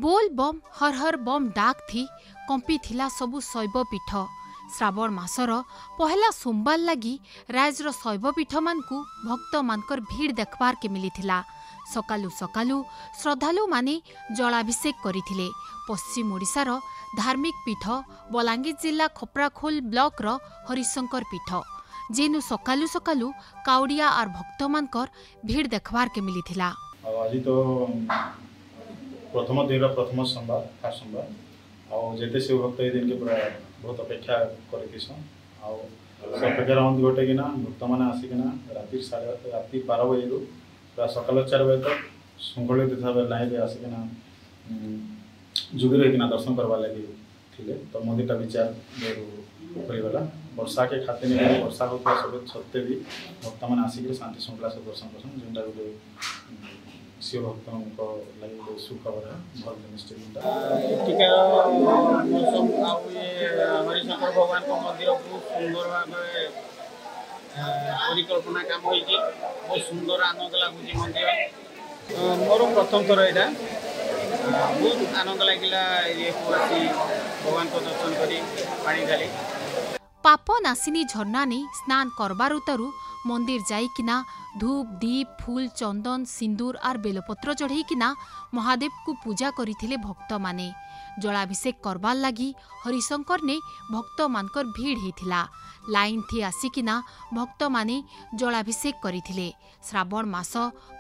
बोल बम हर हर बम डाक थी कंपी थिला सबु शैव पीठ। श्रावण मासर पहला सोमवार लगी राजर शैव पीठ मानकु भक्त मानकर भीड़ देखबार के मिलिथिला। सकालु सकालु श्रद्धालु माने जलाभिषेक करिथिले। पश्चिम ओडिशार धार्मिक पीठ बलांगीर जिला खपराखोल ब्लॉक रो हरिशंकर पीठ जेनु सकालु सकालु काउडिया और भक्त मानकर भीड़ देखबार के मिलिथिला। आज तो प्रथम दिन प्रथम सोमवार फास्ट सोमवार आते शिव भक्त ये दिन के पूरा बहुत अपेक्षा करतीसन अपेक्षा रहा गोटे कि भक्त मैंने आसिकिना राति 12 बजे पूरा सकाल 4 बजे तक श्रृंखलित लाइन आसिकिना जुगी रहीकिना दर्शन करवा लगी थे। तो मंदिर टा विचार होगला वर्षा के खाते नहीं वर्षा होता सब सत्वे भी भक्त मैंने आसिक शांति श्रृंखला से दर्शन करसन जोटा गोटे शिव भक्तों लगे सुखबर है भल निश्चित। मौसम हरिशंकर भगवान को मंदिर बहुत सुंदर भाव परिकल्पना काम हो बहुत सुंदर आनंद लगुच मंदिर मोर प्रथम थर यहाँ बहुत आनंद लगिला ये भगवान को दर्शन करी पानी ढाली। पाप नासिनी झरना ने स्नान करबार उतरु मंदिर जाइकिना धूप दीप फूल चंदन सिंदूर और बेलपत्र चढ़ईकिना महादेव को पूजा करिथिले भक्त माने। जलाभिषेक करबार लगी हरिशंकर ने भक्त मानकर भीड़ होइथिला। लाइन थी आसिकिना भक्त माने जलाभिषेक करिथिले। श्रावण मास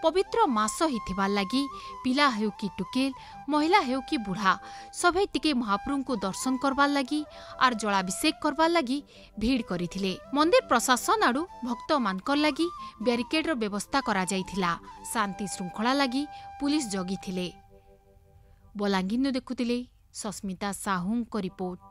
पवित्र मास हिथिबार लगी पिला हेउ कि टुकेल महिला हेउ कि बुढ़ा सभे टिके महाप्रभु को दर्शन करबार लगी और जलाभिषेक करबार लगी भीड़ करिथिले। मंदिर प्रशासन आडू भक्त मानकर लगी बैरिकेड रो व्यवस्था करा जाइथिला। शांति श्रृंखला लगी पुलिस जगिथिले। बलांगीर देखुथिले सस्मिता साहू को रिपोर्ट।